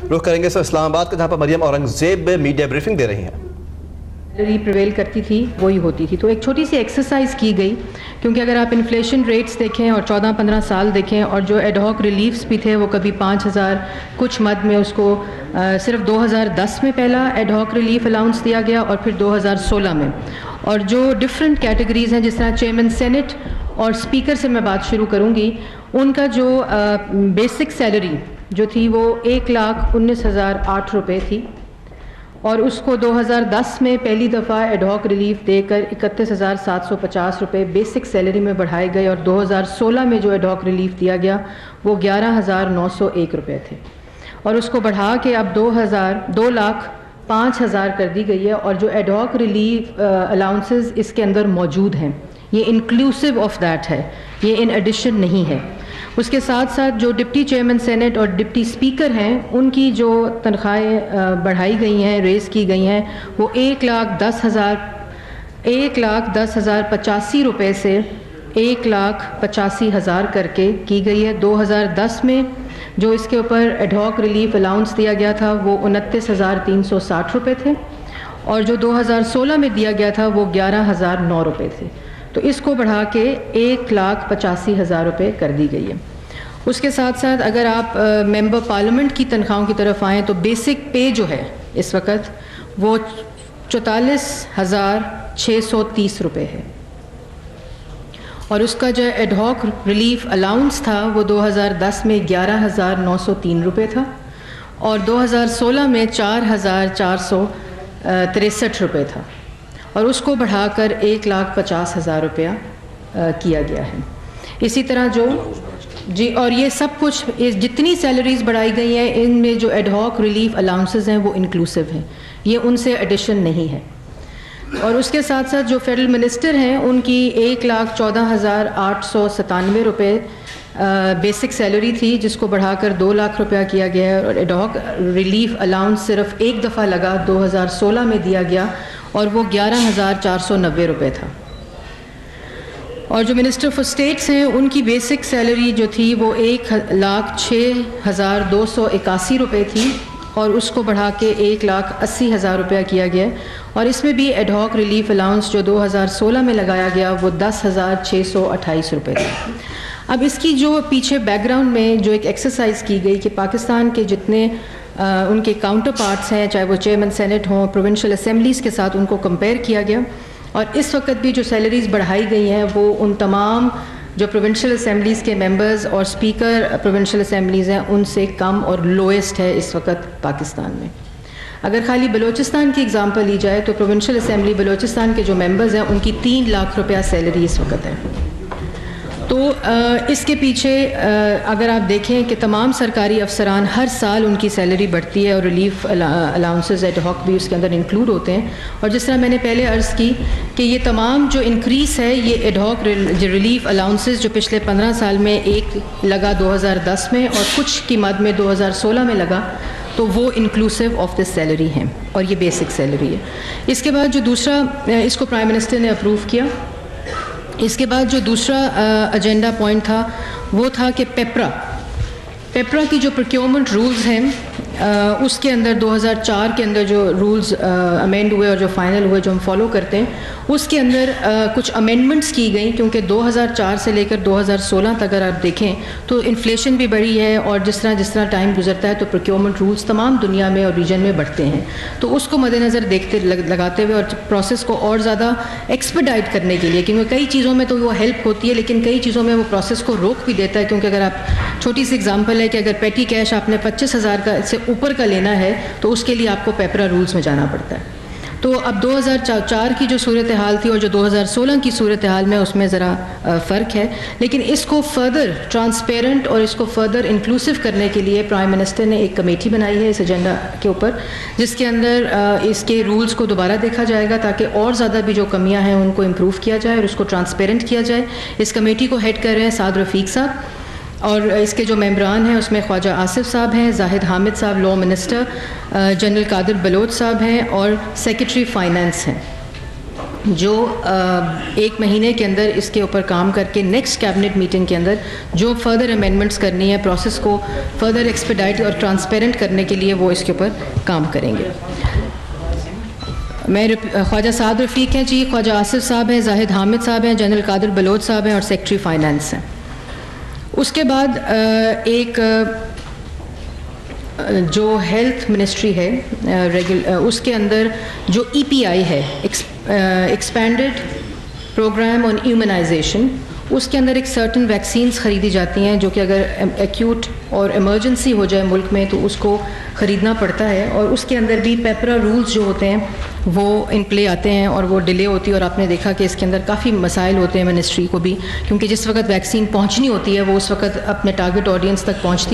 रुख करेंगे सर इस्लामाबाद का, जहाँ पर मरियम औरंगजेब मीडिया ब्रीफिंग दे रही हैं। प्रिवेल करती थी वही होती थी। तो एक छोटी सी एक्सरसाइज की गई, क्योंकि अगर आप इन्फ्लेशन रेट्स देखें और 14-15 साल देखें, और जो एडहॉक रिलीफ्स भी थे वो कभी 5,000 कुछ मद में उसको सिर्फ 2010 में पहला एडहॉक रिलीफ अलाउंस दिया गया और फिर 2016 में। और जो डिफरेंट कैटेगरीज़ हैं, जिस तरह चेयरमैन सेनेट और स्पीकर से मैं बात शुरू करूँगी, उनका जो बेसिक सैलरी जो थी वो 1,19,008 रुपये थी, और उसको 2010 में पहली दफ़ा एडहॉक रिलीफ देकर 31,750 रुपये बेसिक सैलरी में बढ़ाए गए, और 2016 में जो एडहॉक रिलीफ दिया गया वो 11,901 रुपये थे, और उसको बढ़ा के अब 2,05,000 कर दी गई है। और जो एडहॉक रिलीफ अलाउंसेस इसके अंदर मौजूद हैं, ये इंक्लूसिव ऑफ दैट है, ये इन एडिशन नहीं है। उसके साथ साथ जो डिप्टी चेयरमैन सेनेट और डिप्टी स्पीकर हैं, उनकी जो तनख्वाहें बढ़ाई गई हैं, रेज़ की गई हैं, वो 1,10,085 रुपये से 1,85,000 करके की गई है। 2010 में जो इसके ऊपर एडहॉक रिलीफ अलाउंस दिया गया था वो 29,360 रुपये थे, और जो 2016 में दिया गया था वो 11,009 रुपये थे। तो इसको बढ़ा के 1,85,000 रुपये कर दी गई है। उसके साथ साथ अगर आप मेंबर पार्लियामेंट की तनख्वाहों की तरफ आएँ तो बेसिक पे जो है इस वक्त वो 44,630 रुपये है, और उसका जो एडहॉक रिलीफ अलाउंस था वो 2010 में 11,903 रुपये था, और 2016 में 4,463 रुपये था, और उसको बढ़ाकर 1,50,000 रुपया किया गया है। इसी तरह जो जी, और ये सब कुछ जितनी सैलरीज बढ़ाई गई हैं, इनमें जो एडहॉक रिलीफ अलाउंसेस हैं वो इंक्लूसिव हैं, ये उनसे एडिशन नहीं है। और उसके साथ साथ जो फेडरल मिनिस्टर हैं उनकी 1,14,897 रुपये बेसिक सैलरी थी, जिसको बढ़ाकर 2 लाख रुपया किया गया है, और एडहॉक रिलीफ अलाउंस सिर्फ एक दफ़ा लगा 2016 में दिया गया, और वो 11,490 रुपये था। और जो मिनिस्टर फॉर स्टेट्स हैं उनकी बेसिक सैलरी जो थी वो 1,06,281 रुपये थी, और उसको बढ़ा के 1,80,000 रुपया किया गया, और इसमें भी एडहॉक रिलीफ अलाउंस जो 2016 में लगाया गया वो 10,628 रुपये था। अब इसकी जो पीछे बैकग्राउंड में जो एक एक्सरसाइज की गई कि पाकिस्तान के जितने उनके काउंटर पार्ट्स हैं, चाहे वो चेयरमैन सेनेट हों, प्रोविंशियल असेंबलीज़ के साथ उनको कंपेयर किया गया, और इस वक्त भी जो सैलरीज़ बढ़ाई गई हैं वो उन तमाम जो प्रोविंशियल असेंबलीज़ के मेंबर्स और स्पीकर प्रोविंशियल असेंबलीज़ हैं उनसे कम और लोएस्ट है इस वक्त पाकिस्तान में। अगर खाली बलूचिस्तान की एग्ज़ाम्पल ली जाए तो प्रोविंशियल असेंबली बलूचिस्तान के जो मेंबर्स हैं उनकी 3 लाख रुपया सैलरी इस वक्त है। तो इसके पीछे अगर आप देखें कि तमाम सरकारी अफसरान हर साल उनकी सैलरी बढ़ती है, और रिलीफ अलाउंसेस एडहॉक भी उसके अंदर इंक्लूड होते हैं। और जिस तरह मैंने पहले अर्ज़ की कि ये तमाम जो इंक्रीज़ है, ये एडहॉक रिलीफ अलाउंसेस जो पिछले 15 साल में एक लगा 2010 में और कुछ की मद में 2016 में लगा, तो वो इंक्लूसिव ऑफ दिस सैलरी हैं, और ये बेसिक सैलरी है। इसके बाद जो दूसरा, इसको प्राइम मिनिस्टर ने अप्रूव किया। इसके बाद जो दूसरा एजेंडा पॉइंट था वो था कि पेपरा की जो प्रोक्योरमेंट रूल्स हैं उसके अंदर 2004 के अंदर जो रूल्स अमेंड हुए और जो फाइनल हुए जो हम फॉलो करते हैं, उसके अंदर कुछ अमेंडमेंट्स की गई, क्योंकि 2004 से लेकर 2016 तक अगर आप देखें तो इन्फ्लेशन भी बढ़ी है, और जिस तरह टाइम गुजरता है तो प्रोक्योरमेंट रूल्स तमाम दुनिया में और रीजन में बढ़ते हैं। तो उसको मद्देनज़र लगाते हुए और प्रोसेस को और ज़्यादा एक्सपेडाइट करने के लिए, क्योंकि कई चीज़ों में तो वो हेल्प होती है लेकिन कई चीज़ों में वो प्रोसेस को रोक भी देता है। क्योंकि अगर आप, छोटी सी एग्जांपल है कि अगर पेटी कैश आपने 25,000 का से ऊपर का लेना है तो उसके लिए आपको पेपरा रूल्स में जाना पड़ता है। तो अब 2004 की जो सूरत हाल थी और जो 2016 की सूरत हाल में उसमें ज़रा फ़र्क है, लेकिन इसको फर्दर ट्रांसपेरेंट और इसको फर्दर इंक्लूसिव करने के लिए प्राइम मिनिस्टर ने एक कमेटी बनाई है इस एजेंडा के ऊपर, जिसके अंदर इसके रूल्स को दोबारा देखा जाएगा ताकि और ज़्यादा भी जो कमियां हैं उनको इम्प्रूव किया जाए और उसको ट्रांसपेरेंट किया जाए। इस कमेटी को हेड कर रहे हैं साद रफ़ीक साहब, और इसके जो मेंबरान हैं उसमें ख्वाजा आसिफ साहब हैं, जाहिद हामिद साहब law minister, General Qadir Baloch साहब हैं और सेक्रेटरी फाइनेंस हैं। जो 1 महीने के अंदर इसके ऊपर काम करके नेक्स्ट कैबिनेट मीटिंग के अंदर जो फर्दर अमेंडमेंट्स करनी है, प्रोसेस को फर्दर एक्सपेडाइट और ट्रांसपेरेंट करने के लिए वो इसके ऊपर काम करेंगे। मैं ख्वाजा साद रफ़ीक हैं जी, ख्वाजा आसिफ साहब हैं, जाहिद हामिद साहब हैं, जनरल कादिर बलोच साहब हैं और सेक्रेटरी फाइनेंस हैं। उसके बाद एक जो हेल्थ मिनिस्ट्री है उसके अंदर जो EPI है, एक्सपेंडेड प्रोग्राम ऑन इम्यूनाइजेशन, उसके अंदर एक सर्टन वैक्सीन्स ख़रीदी जाती हैं जो कि अगर एक्यूट और इमरजेंसी हो जाए मुल्क में तो उसको ख़रीदना पड़ता है, और उसके अंदर भी पेपरा रूल्स जो होते हैं वो इन प्ले आते हैं और वो डिले होती है। और आपने देखा कि इसके अंदर काफ़ी मसाइल होते हैं मिनिस्ट्री को भी, क्योंकि जिस वक्त वैक्सीन पहुंचनी होती है वो उस वक्त अपने टारगेट ऑडियंस तक पहुंचती